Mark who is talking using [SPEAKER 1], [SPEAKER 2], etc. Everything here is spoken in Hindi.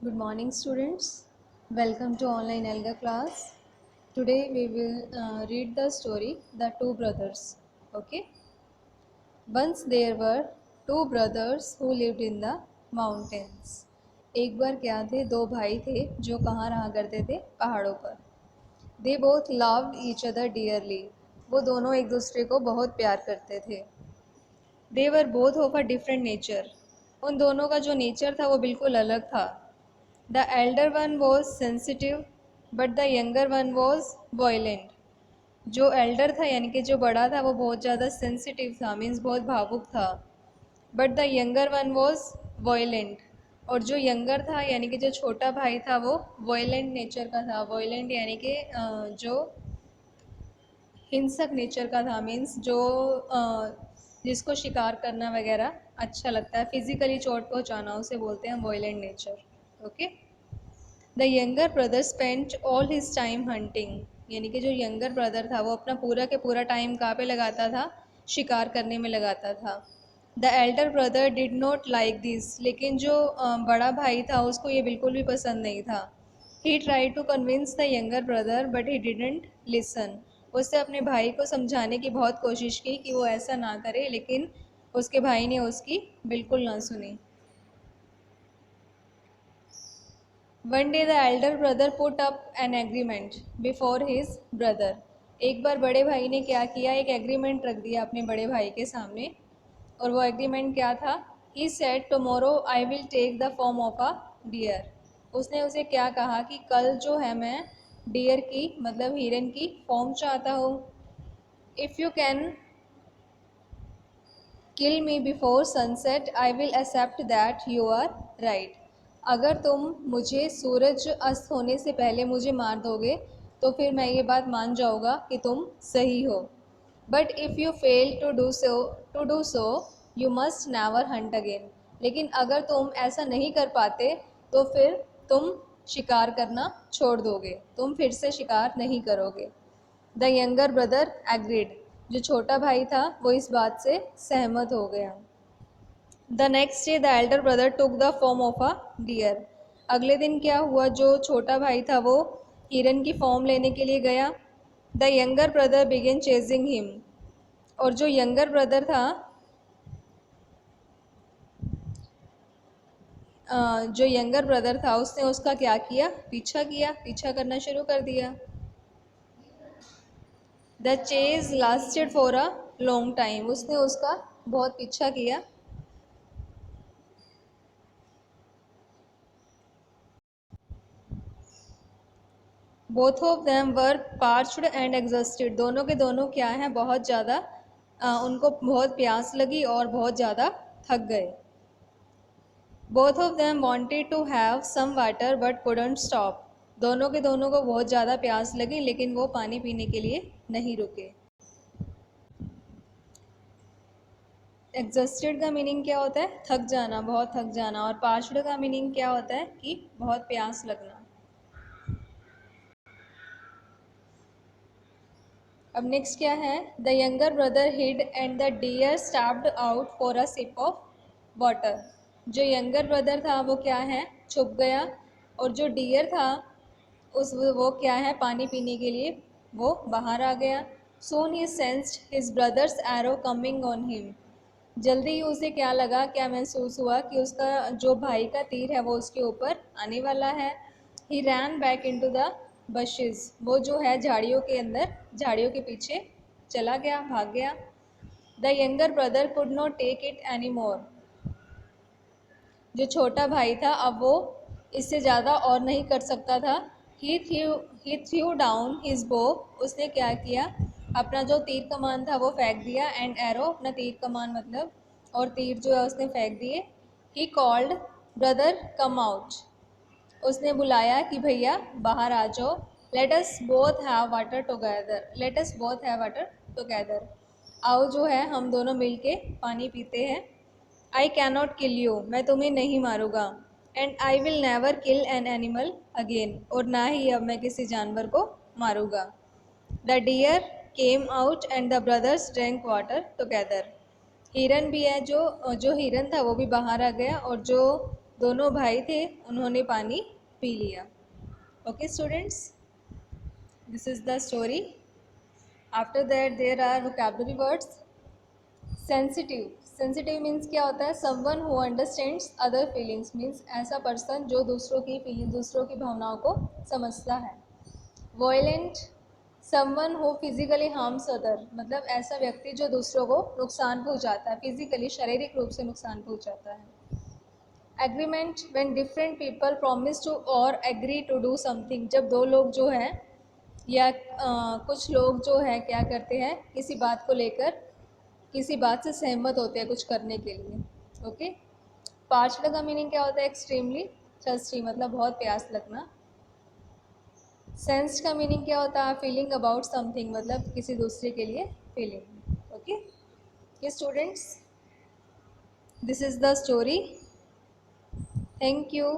[SPEAKER 1] Good morning, students. Welcome to online Alga class. Today we will read the story The Two Brothers. Okay. Once there were two brothers who lived in the mountains. एक बार क्या थे, दो भाई थे जो कहाँ रहा करते थे, पहाड़ों पर. They both loved each other dearly. वो दोनों एक दूसरे को बहुत प्यार करते थे. They were both of a different nature. उन दोनों का जो नेचर था वो बिल्कुल अलग था. The elder one was sensitive, but the younger one was violent. जो एल्डर था यानी कि जो बड़ा था वो बहुत ज़्यादा सेंसिटिव था, मीन्स बहुत भावुक था. But the younger one was violent. और जो यंगर था यानी कि जो छोटा भाई था वो वॉयलेंट नेचर का था. वॉयलेंट यानी कि जो हिंसक नेचर का था, मीन्स जो जिसको शिकार करना वगैरह अच्छा लगता है, फिजिकली चोट पहुंचाना, उसे बोलते हैं violent nature. Okay. The younger brother spent all his time hunting. यानी कि जो यंगर ब्रदर था वो अपना पूरा के पूरा टाइम कहाँ पे लगाता था, शिकार करने में लगाता था. The elder brother did not like this. लेकिन जो बड़ा भाई था उसको ये बिल्कुल भी पसंद नहीं था. He try to convince the younger brother but he didn't listen. उसने अपने भाई को समझाने की बहुत कोशिश की कि वो ऐसा ना करे, लेकिन उसके भाई ने उसकी बिल्कुल ना सुनी. One day the elder brother put up an agreement before his brother. एक बार बड़े भाई ने क्या किया, एक एग्रीमेंट रख दिया अपने बड़े भाई के सामने. और वो एग्रीमेंट क्या था? He said tomorrow I will take the form of a deer. उसने उसे क्या कहा कि कल जो है मैं डियर की मतलब हिरन की फॉर्म चाहता हूँ. If you can kill me before sunset I will accept that you are right. अगर तुम मुझे सूरज अस्त होने से पहले मुझे मार दोगे तो फिर मैं ये बात मान जाऊँगा कि तुम सही हो. But if you fail to do so you must never hunt again. लेकिन अगर तुम ऐसा नहीं कर पाते तो फिर तुम शिकार करना छोड़ दोगे, तुम फिर से शिकार नहीं करोगे. The younger brother agreed. जो छोटा भाई था वो इस बात से सहमत हो गया. The next day the elder brother took the form of a deer. अगले दिन क्या हुआ, जो छोटा भाई था वो हिरन की फॉर्म लेने के लिए गया. The younger brother began chasing him. और जो यंगर ब्रदर था उसने उसका क्या किया, पीछा करना शुरू कर दिया. The chase lasted for a long time. उसने उसका बहुत पीछा किया. Both of them were parched and exhausted. दोनों के दोनों क्या हैं, बहुत ज़्यादा उनको बहुत प्यास लगी और बहुत ज़्यादा थक गए. Both of them wanted to have some water but couldn't stop. दोनों के दोनों को बहुत ज़्यादा प्यास लगी लेकिन वो पानी पीने के लिए नहीं रुके. एग्जॉस्टेड का मीनिंग क्या होता है, थक जाना, बहुत थक जाना. और पार्च्ड का मीनिंग क्या होता है कि बहुत प्यास लगना. अब नेक्स्ट क्या है, the younger brother hid and the deer stepped out for a sip of water. जो यंगर ब्रदर था वो क्या है, छुप गया. और जो डियर था वो क्या है, पानी पीने के लिए वो बाहर आ गया. Soon he sensed his brother's arrow coming on him. जल्दी ही उसे क्या लगा, क्या महसूस हुआ कि उसका जो भाई का तीर है वो उसके ऊपर आने वाला है. ही रैन बैक इनटू द बशेस. वो जो है झाड़ियों के अंदर, झाड़ियों के पीछे चला गया, भाग गया. The younger brother could not take it any more. जो छोटा भाई था अब वो इससे ज़्यादा और नहीं कर सकता था. ही थ्रू डाउन हिज बो. उसने क्या किया, अपना जो तीर कमान था वो फेंक दिया. एंड एरो अपना तीर कमान मतलब, और तीर जो है उसने फेंक दिए. He called brother come out. उसने बुलाया कि भैया बाहर आ जाओ. Let us both have water together. आओ जो है हम दोनों मिलके पानी पीते हैं. I cannot kill you. मैं तुम्हें नहीं मारूंगा. And I will never kill an animal again. और ना ही अब मैं किसी जानवर को मारूंगा. The deer came out and the brothers drank water together. हिरन भी है, जो हिरन था वो भी बाहर आ गया. और जो दोनों भाई थे, उन्होंने पानी पी लिया। Okay students, this is the story. After that there are vocabulary words. Sensitive, sensitive means क्या होता है? Someone who understands other feelings, means ऐसा पर्सन जो दूसरों की फीलिंग, दूसरों की भावनाओं को समझता है। Violent, someone who physically harms other, मतलब ऐसा व्यक्ति जो दूसरों को नुकसान पहुंचाता है, फिजिकली शारीरिक रूप से नुकसान पहुंचाता है। Agreement, when different people promise to or agree to do something, जब दो लोग जो हैं या कुछ लोग जो है क्या करते हैं, किसी बात को लेकर किसी बात से सहमत होते हैं कुछ करने के लिए। ओके। पांचवा का मीनिंग क्या होता है? एक्सट्रीमली थर्स्टी, मतलब बहुत प्यास लगना। सेंस का मीनिंग क्या होता है? फीलिंग अबाउट समथिंग, मतलब किसी दूसरे के लिए feeling. Okay students, this is the story. Thank you.